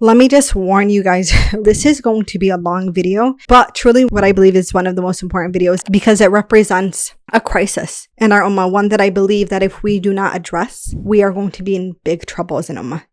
Let me just warn you guys, this is going to be a long video, but truly what I believe is one of the most important videos because it represents a crisis in our ummah, one that I believe that if we do not address, we are going to be in big trouble as an ummah.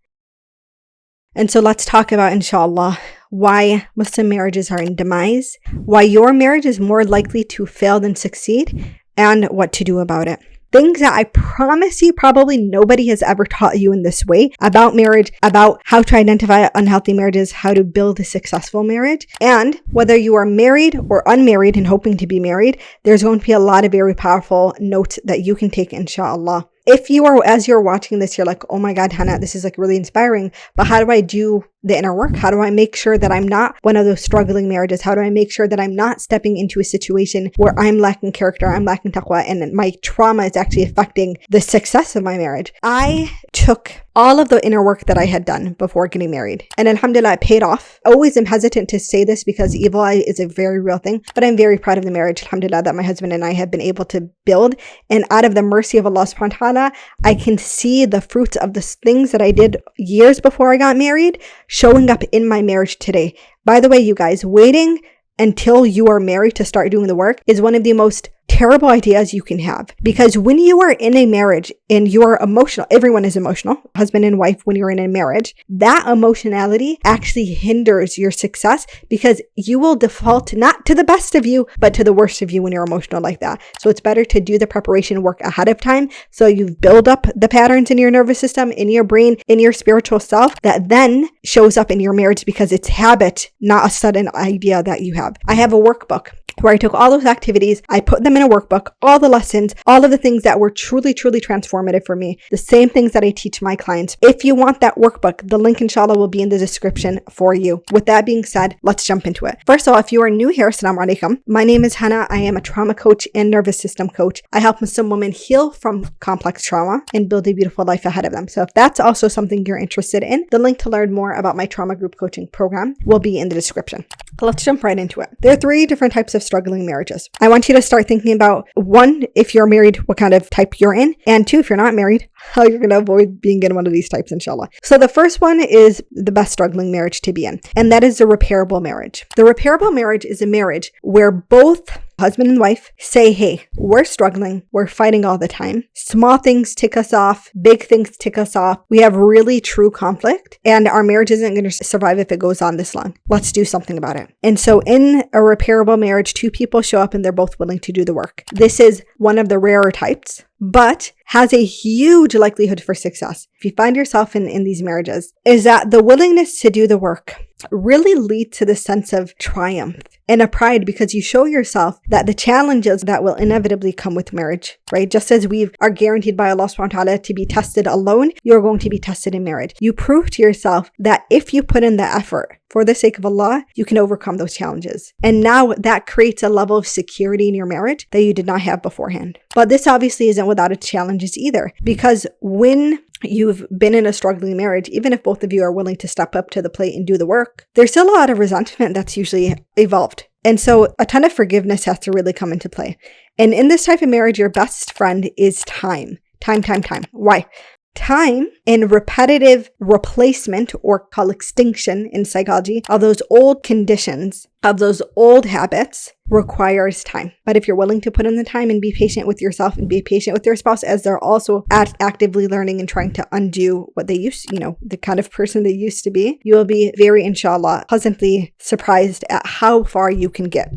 And so let's talk about, inshallah, why Muslim marriages are in demise, why your marriage is more likely to fail than succeed, and what to do about it. Things that I promise you probably nobody has ever taught you in this way about marriage, about how to identify unhealthy marriages, how to build a successful marriage. And whether you are married or unmarried and hoping to be married, there's going to be a lot of very powerful notes that you can take, inshallah. If you are, as you're watching this, you're like, oh my God, Hannah, this is like really inspiring, but how do I do the inner work? How do I make sure that I'm not one of those struggling marriages? How do I make sure that I'm not stepping into a situation where I'm lacking character, I'm lacking taqwa, and my trauma is actually affecting the success of my marriage? I took all of the inner work that I had done before getting married, and alhamdulillah, it paid off. I always am hesitant to say this because evil eye is a very real thing, but I'm very proud of the marriage, alhamdulillah, that my husband and I have been able to build. And out of the mercy of Allah subhanahu wa ta'ala, I can see the fruits of the things that I did years before I got married showing up in my marriage today. By the way, you guys, waiting until you are married to start doing the work is one of the most terrible ideas you can have, because when you are in a marriage and you are emotional, everyone is emotional, husband and wife, when you're in a marriage, that emotionality actually hinders your success because you will default not to the best of you, but to the worst of you when you're emotional like that. So it's better to do the preparation work ahead of time so you build up the patterns in your nervous system, in your brain, in your spiritual self that then shows up in your marriage because it's habit, not a sudden idea that you have. I have a workbook where I took all those activities, I put them in a workbook, all the lessons, all of the things that were truly, truly transformative for me, the same things that I teach my clients. If you want that workbook, the link inshallah will be in the description for you. With that being said, let's jump into it. First of all, if you are new here, assalamu alaikum. My name is Hannah. I am a trauma coach and nervous system coach. I help Muslim women heal from complex trauma and build a beautiful life ahead of them. So if that's also something you're interested in, the link to learn more about my trauma group coaching program will be in the description. Let's jump right into it. There are 3 different types of struggling marriages. I want you to start thinking about 1, if you're married, what kind of type you're in, and 2, if you're not married, how you're going to avoid being in one of these types, inshallah. So the first one is the best struggling marriage to be in, and that is the repairable marriage. The repairable marriage is a marriage where both husband and wife say, hey, we're struggling, we're fighting all the time. Small things tick us off, big things tick us off. We have really true conflict, and our marriage isn't going to survive if it goes on this long. Let's do something about it. And so in a repairable marriage, 2 people show up and they're both willing to do the work. This is one of the rarer types, but has a huge likelihood for success. If you find yourself in these marriages, is that the willingness to do the work really leads to the sense of triumph and a pride, because you show yourself that the challenges that will inevitably come with marriage, right? Just as we are guaranteed by Allah subhanahu wa ta'ala to be tested alone, you're going to be tested in marriage. You prove to yourself that if you put in the effort for the sake of Allah, you can overcome those challenges. And now that creates a level of security in your marriage that you did not have beforehand. But this obviously isn't without its challenges either, because when you've been in a struggling marriage, even if both of you are willing to step up to the plate and do the work, there's still a lot of resentment that's usually evolved. And so a ton of forgiveness has to really come into play. And in this type of marriage, your best friend is time. Time. Why? Time and repetitive replacement, or called extinction in psychology, of those old conditions, of those old habits, requires time. But if you're willing to put in the time and be patient with yourself and be patient with your spouse as they're also actively learning and trying to undo what they used, the kind of person they used to be, you will be very, inshallah, pleasantly surprised at how far you can get.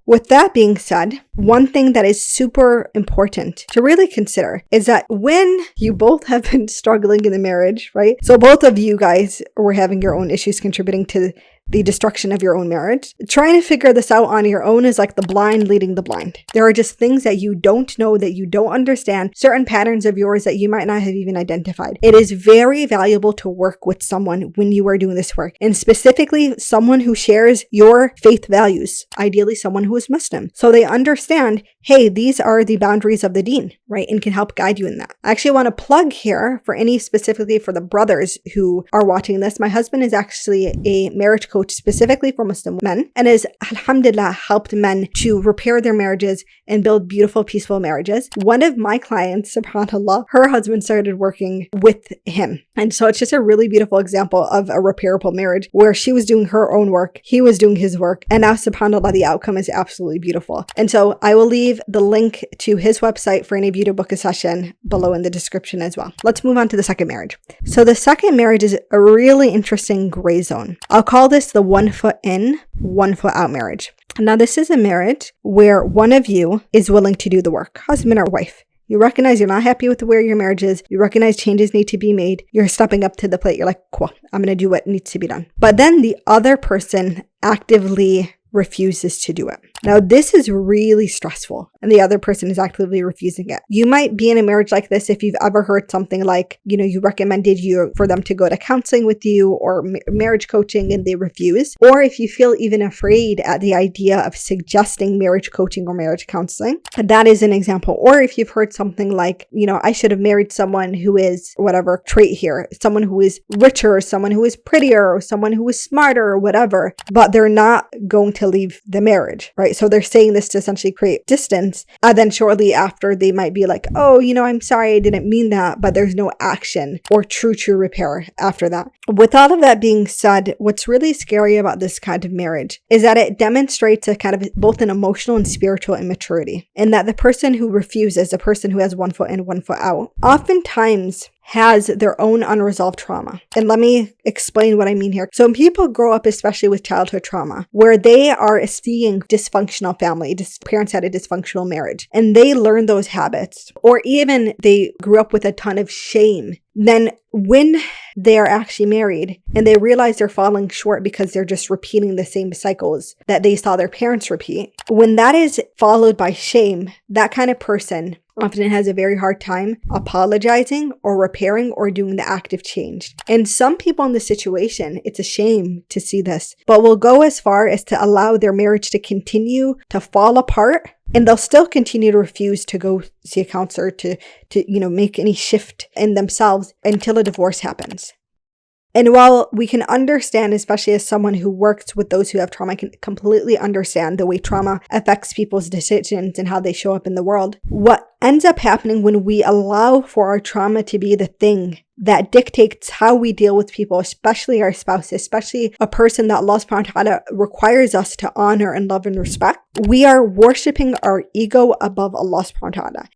With that being said, one thing that is super important to really consider is that when you both have been struggling in the marriage, right? So both of you guys were having your own issues contributing to the destruction of your own marriage. Trying to figure this out on your own is like the blind leading the blind. There are just things that you don't know, that you don't understand, certain patterns of yours that you might not have even identified. It is very valuable to work with someone when you are doing this work, and specifically someone who shares your faith values, ideally someone who is Muslim, so they understand, hey, these are the boundaries of the deen, right? And can help guide you in that. I actually want to plug here for specifically for the brothers who are watching this. My husband is actually a marriage coach specifically for Muslim men and has, alhamdulillah, helped men to repair their marriages and build beautiful, peaceful marriages. One of my clients, subhanAllah, her husband started working with him. And so it's just a really beautiful example of a repairable marriage where she was doing her own work, he was doing his work, and now subhanAllah, the outcome is absolutely beautiful. And so I will leave the link to his website for any of you to book a session below in the description as well. Let's move on to the second marriage. So the second marriage is a really interesting gray zone. I'll call this the 1 foot in, 1 foot out marriage. Now, this is a marriage where one of you is willing to do the work, husband or wife. You recognize you're not happy with where your marriage is. You recognize changes need to be made. You're stepping up to the plate. You're like, cool, I'm going to do what needs to be done. But then the other person actively refuses to do it. Now, this is really stressful, and the other person is actively refusing it. You might be in a marriage like this if you've ever heard something like, you recommended for them to go to counseling with you or marriage coaching and they refuse. Or if you feel even afraid at the idea of suggesting marriage coaching or marriage counseling, that is an example. Or if you've heard something like, I should have married someone who is whatever trait here, someone who is richer, or someone who is prettier, or someone who is smarter, or whatever, but they're not going to leave the marriage, right? So they're saying this to essentially create distance. And then shortly after, they might be like, oh, I'm sorry, I didn't mean that. But there's no action or true repair after that. With all of that being said, what's really scary about this kind of marriage is that it demonstrates a kind of both an emotional and spiritual immaturity. And that the person who refuses, the person who has 1 foot in, 1 foot out, oftentimes has their own unresolved trauma. And let me explain what I mean here. So when people grow up, especially with childhood trauma, where they are seeing dysfunctional family, parents had a dysfunctional marriage, and they learn those habits, or even they grew up with a ton of shame, then when they are actually married and they realize they're falling short because they're just repeating the same cycles that they saw their parents repeat, when that is followed by shame, that kind of person often has a very hard time apologizing or repairing or doing the active change. And some people in this situation, it's a shame to see this, but will go as far as to allow their marriage to continue to fall apart, and they'll still continue to refuse to go see a counselor to make any shift in themselves until a divorce happens. And while we can understand, especially as someone who works with those who have trauma, I can completely understand the way trauma affects people's decisions and how they show up in the world. What ends up happening when we allow for our trauma to be the thing that dictates how we deal with people, especially our spouse, especially a person that Allah subhanahu wa ta'ala requires us to honor and love and respect, we are worshiping our ego above Allah subhanahu wa ta'ala.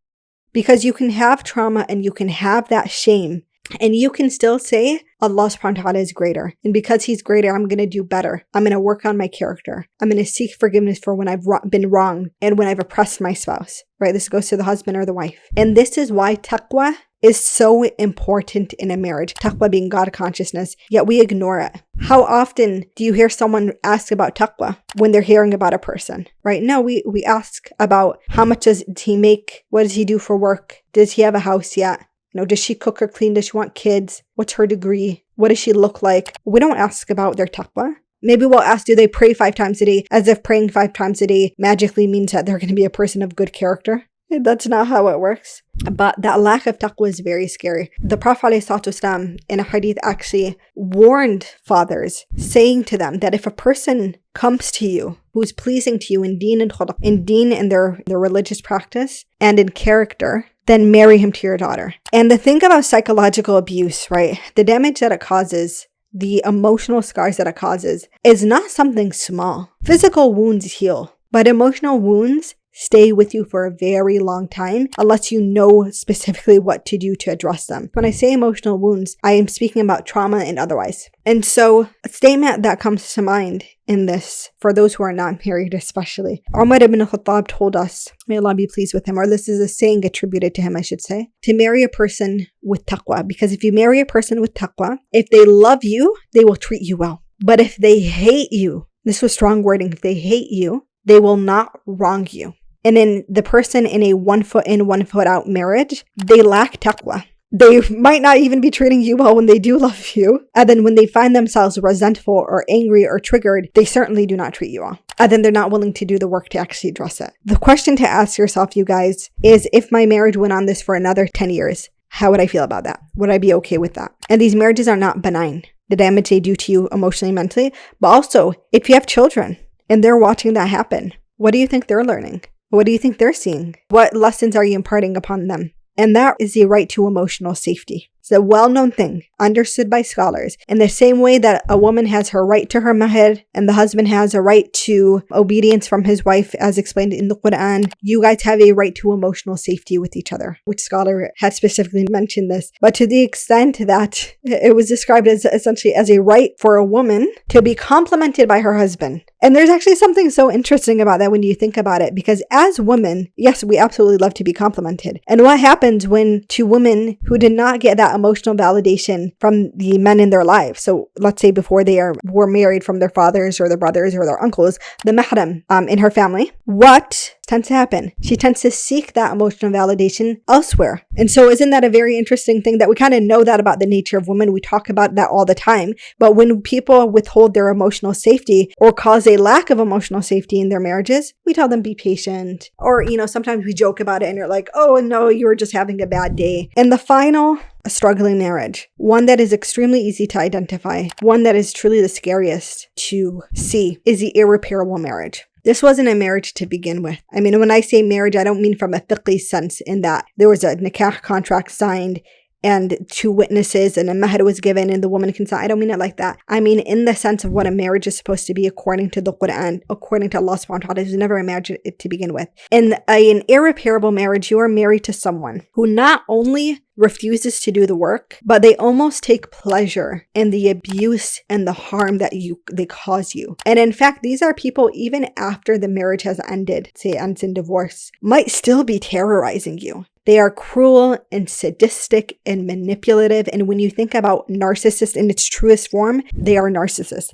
Because you can have trauma and you can have that shame, and you can still say, Allah subhanahu wa ta'ala is greater. And because He's greater, I'm going to do better. I'm going to work on my character. I'm going to seek forgiveness for when I've been wrong and when I've oppressed my spouse, right? This goes to the husband or the wife. And this is why taqwa is so important in a marriage. Taqwa being God consciousness, yet we ignore it. How often do you hear someone ask about taqwa when they're hearing about a person, right? No, we ask about how much does he make? What does he do for work? Does he have a house yet? Does she cook or clean? Does she want kids? What's her degree? What does she look like? We don't ask about their taqwa. Maybe we'll ask, do they pray 5 times a day? As if praying 5 times a day magically means that they're going to be a person of good character. That's not how it works. But that lack of taqwa is very scary. The Prophet ﷺ in a hadith actually warned fathers, saying to them that if a person comes to you who's pleasing to you in deen and khulq, in deen and their religious practice, and in character, then marry him to your daughter. And the thing about psychological abuse, right? The damage that it causes, the emotional scars that it causes, is not something small. Physical wounds heal, but emotional wounds stay with you for a very long time unless you know specifically what to do to address them. When I say emotional wounds, I am speaking about trauma and otherwise. And so a statement that comes to mind in this, for those who are not married especially, Umar ibn Khattab told us, may Allah be pleased with him, or this is a saying attributed to him, I should say, to marry a person with taqwa. Because if you marry a person with taqwa, if they love you, they will treat you well. But if they hate you, this was strong wording, if they hate you, they will not wrong you. And in the person in a 1 foot in, 1 foot out marriage, they lack taqwa. They might not even be treating you well when they do love you. And then when they find themselves resentful or angry or triggered, they certainly do not treat you well. And then they're not willing to do the work to actually address it. The question to ask yourself, you guys, is if my marriage went on this for another 10 years, how would I feel about that? Would I be okay with that? And these marriages are not benign. the damage they do to you emotionally, mentally, but also if you have children and they're watching that happen, what do you think they're learning? What do you think they're seeing? What lessons are you imparting upon them? And that is the right to emotional safety. It's a well-known thing, understood by scholars. In the same way that a woman has her right to her mahr and the husband has a right to obedience from his wife, as explained in the Quran, you guys have a right to emotional safety with each other, which scholar had specifically mentioned this. But to the extent that it was described as essentially as a right for a woman to be complimented by her husband. And there's actually something so interesting about that when you think about it, because as women, yes, we absolutely love to be complimented. And what happens when to women who did not get that emotional validation from the men in their lives? So let's say before they were married, from their fathers or their brothers or their uncles, the mahram in her family, what tends to happen? She tends to seek that emotional validation elsewhere. And so isn't that a very interesting thing that we kind of know that about the nature of women? We talk about that all the time. But when people withhold their emotional safety or cause a lack of emotional safety in their marriages, we tell them be patient. Or, sometimes we joke about it and you're like, oh no, you were just having a bad day. And the final, a struggling marriage, one that is extremely easy to identify, one that is truly the scariest to see, is the irreparable marriage. This wasn't a marriage to begin with. I mean, when I say marriage, I don't mean from a fiqhi sense in that there was a nikah contract signed and 2 witnesses and a mahr was given and the woman can sign. I don't mean it like that. I mean in the sense of what a marriage is supposed to be according to the Quran, according to Allah subhanahu wa ta'ala. There's never a marriage to begin with. In an irreparable marriage, you are married to someone who not only refuses to do the work, but they almost take pleasure in the abuse and the harm that they cause you. And in fact, these are people, even after the marriage has ended, say it ends in divorce, might still be terrorizing you. They are cruel and sadistic and manipulative. And when you think about narcissists in its truest form, they are narcissists.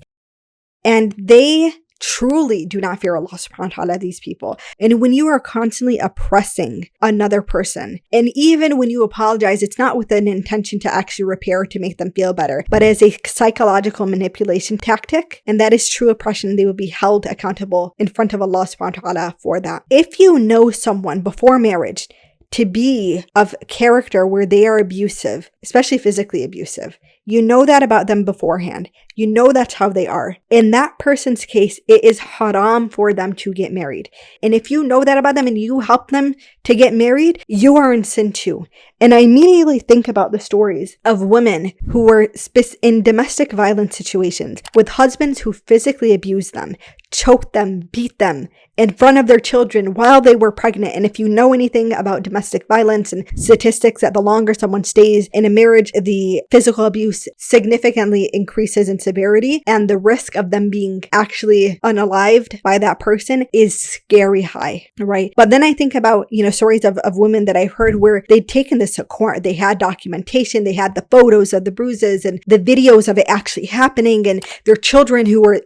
And they truly do not fear Allah subhanahu wa ta'ala, these people. And when you are constantly oppressing another person, and even when you apologize, it's not with an intention to actually repair, to make them feel better, but as a psychological manipulation tactic, and that is true oppression, they will be held accountable in front of Allah subhanahu wa ta'ala for that. If you know someone before marriage to be of character where they are abusive, especially physically abusive, you know that about them beforehand. You know that's how they are. In that person's case, it is haram for them to get married. And if you know that about them and you help them to get married, you are in sin too. And I immediately think about the stories of women who were in domestic violence situations with husbands who physically abused them, choked them, beat them in front of their children while they were pregnant. And if you know anything about domestic violence and statistics, that the longer someone stays in a marriage, the physical abuse significantly increases in severity, and the risk of them being actually unalived by that person is scary high, right? But then I think about, stories of women that I've heard where they'd taken this to court. They had documentation, they had the photos of the bruises and the videos of it actually happening, and their children who were,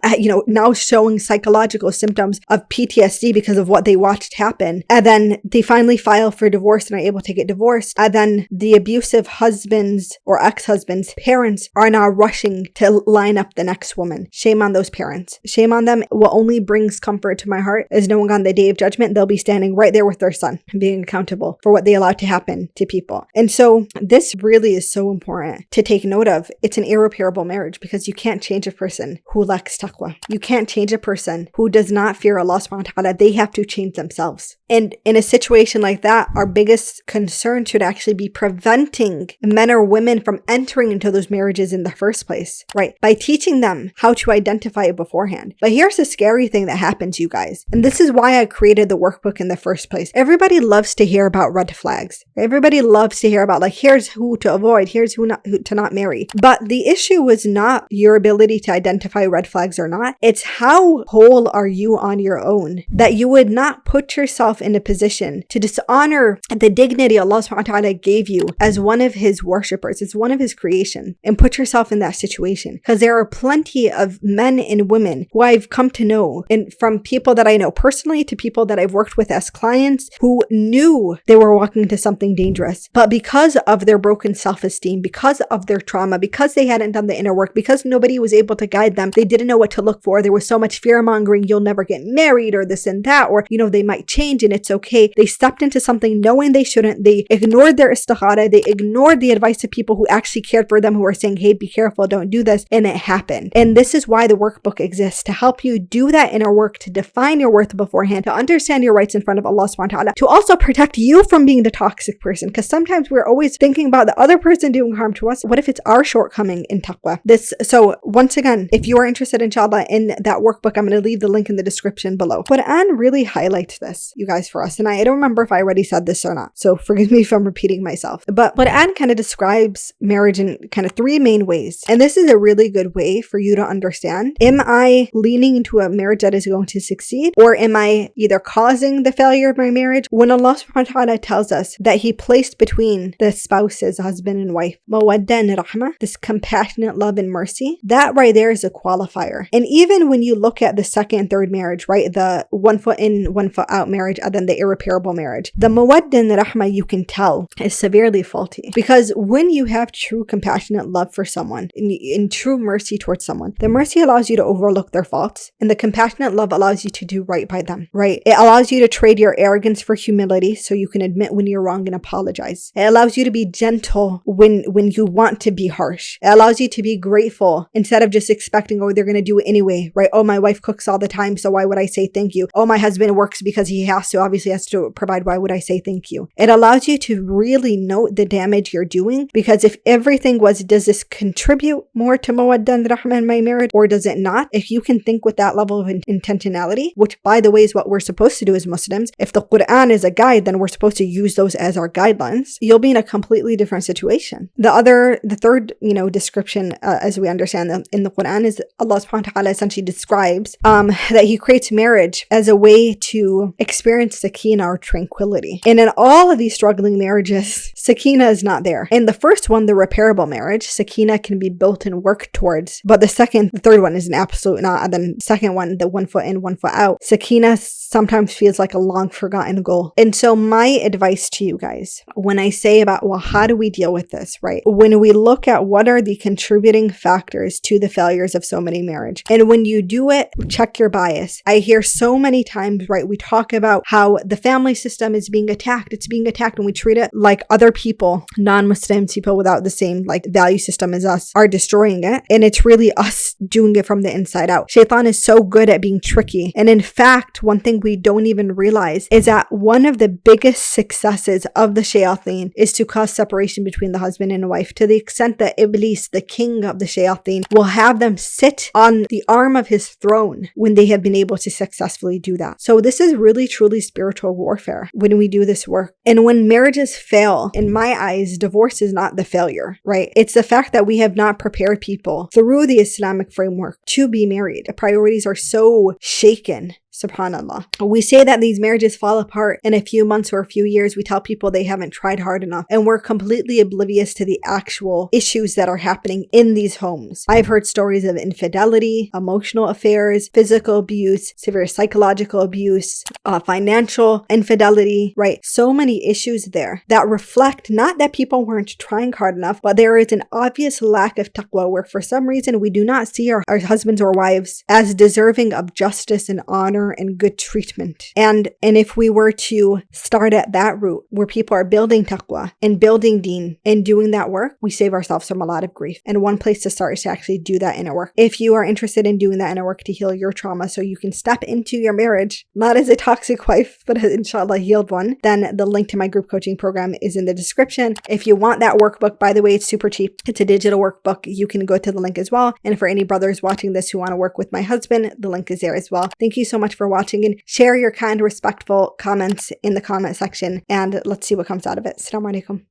now showing psychological symptoms of PTSD because of what they watched happen. And then they finally file for divorce and are able to get divorced. And then the abusive husbands or ex-husbands' parents are now rushing to line up the next woman. Shame on those parents. Shame on them. What only brings comfort to my heart is knowing on the day of judgment, they'll be standing right there with their son, being accountable for what they allowed to happen to people. And so this really is so important to take note of. It's an irreparable marriage because you can't change a person who lacks taqwa. You can't change a person who does not fear Allah subhanahu wa ta'ala. They have to change themselves. And in a situation like that, our biggest concern should actually be preventing men or women from entering into those marriages in the first place, right? By teaching them how to identify it beforehand. But here's the scary thing that happens, you guys. And this is why I created the workbook in the first place. Everybody loves to hear about red flags. Everybody loves to hear about here's who to avoid, here's who to not marry. But the issue was not your ability to identify red flags or not. It's how whole are you on your own that you would not put yourself in a position to dishonor the dignity Allah subhanahu wa ta'ala gave you as one of his worshippers, as one of his creation, and put yourself in that situation. Because there are plenty of men and women who I've come to know, and from people that I know personally to people that I've worked with as clients, who knew they were walking into something dangerous, but because of their broken self-esteem, because of their trauma, because they hadn't done the inner work, because nobody was able to guide them, they didn't know what to look for. There was so much fear fear-mongering, you'll never get married or this and that, or, they might change and it's okay. They stepped into something knowing they shouldn't. They ignored their istikhara. They ignored the advice of people who actually cared for them, who were saying, hey, be careful, don't do this. And it happened. And this is why the workbook exists, to help you do that inner work, to define your worth beforehand, to understand your rights in front of Allah subhanahu wa ta'ala, to also protect you from being the toxic person. Because sometimes we're always thinking about the other person doing harm to us. What if it's our shortcoming in taqwa? So once again, if you are interested, inshallah, in that workbook, I'm going to leave the link in the description below. Quran really highlights this, you guys, for us. And I don't remember if I already said this or not, so forgive me if I'm repeating myself. But Quran kind of describes marriage in kind of three main ways. And this is a really good way for you to understand, am I leaning into a marriage that is going to succeed, or am I either causing the failure of my marriage? When Allah subhanahu wa ta'ala tells us that He placed between the spouses, husband and wife, mawadda and rahmah, this compassionate love and mercy, that right there is a qualifier. And even when you look at the second and third marriage, right, the one foot in, one foot out marriage, and then the irreparable marriage, the mawadda and rahmah, you can tell, is severely faulty. Because when you have true compassionate love for someone, in true mercy towards someone, the mercy allows you to overlook their faults, and the compassionate love allows you to do right by them, right? It allows you to trade your arrogance for humility, so you can admit when you're wrong and apologize. It allows you to be gentle when you want to be harsh. It allows you to be grateful instead of just expecting, oh, they're going to do it anyway, right? Oh, my wife cooks all the time, so why would I say thank you? Oh, my husband works because he has to, obviously has to provide, why would I say thank you? It allows you to really note the damage you're doing, because if everything was, does this contribute more to mawadda and rahmah in my marriage, or does it not? If you can think with that level of intentionality, which by the way is what we're supposed to do as Muslims, if the Quran is a guide, then we're supposed to use those as our guidelines, you'll be in a completely different situation. The third, description, as we understand them in the Quran, is Allah subhanahu wa ta'ala essentially describes that He creates marriage as a way to experience sakina, or tranquility. And in all of these struggling marriages, sakina is not there. In the first one, the reparable marriage, sakina can be built and worked towards. But the third one is an absolute not. And then second one, the one foot in, one foot out, sakina sometimes feels like a long forgotten goal. And so my advice to you guys, when I say about, well, how do we deal with this, right? When we look at what are the contributing factors to the failures of so many marriage, and when you do it, check your bias. I hear so many times, right, we talk about how the family system is being attacked. It's being attacked, and we treat it like other people, non-Muslims, people without the same value system as us, are destroying it. And it's really us doing it from the inside out. Shaitan is so good at being tricky. And in fact, one thing we don't even realize is that one of the biggest successes of the shayateen is to cause separation between the husband and wife, to the extent that Iblis, the king of the shayateen, will have them sit on the arm of his throne when they have been able to successfully do that. So this is really truly spiritual warfare when we do this work. And when marriages fail, in my eyes, divorce is not the failure, right? It's the fact that we have not prepared people through the Islamic framework to be married. The priorities are so shaken. Subhanallah. We say that these marriages fall apart in a few months or a few years. We tell people they haven't tried hard enough, and we're completely oblivious to the actual issues that are happening in these homes. I've heard stories of infidelity, emotional affairs, physical abuse, severe psychological abuse, financial infidelity, right? So many issues there that reflect not that people weren't trying hard enough, but there is an obvious lack of taqwa, where for some reason we do not see our husbands or wives as deserving of justice and honor and good treatment. And if we were to start at that root, where people are building taqwa and building deen and doing that work, we save ourselves from a lot of grief. And one place to start is to actually do that inner work. If you are interested in doing that inner work to heal your trauma, so you can step into your marriage, not as a toxic wife, but as, inshallah, healed one, then the link to my group coaching program is in the description. If you want that workbook, by the way, it's super cheap. It's a digital workbook. You can go to the link as well. And for any brothers watching this who want to work with my husband, the link is there as well. Thank you so much for watching, and share your kind, respectful comments in the comment section, and let's see what comes out of it. Assalamu alaikum.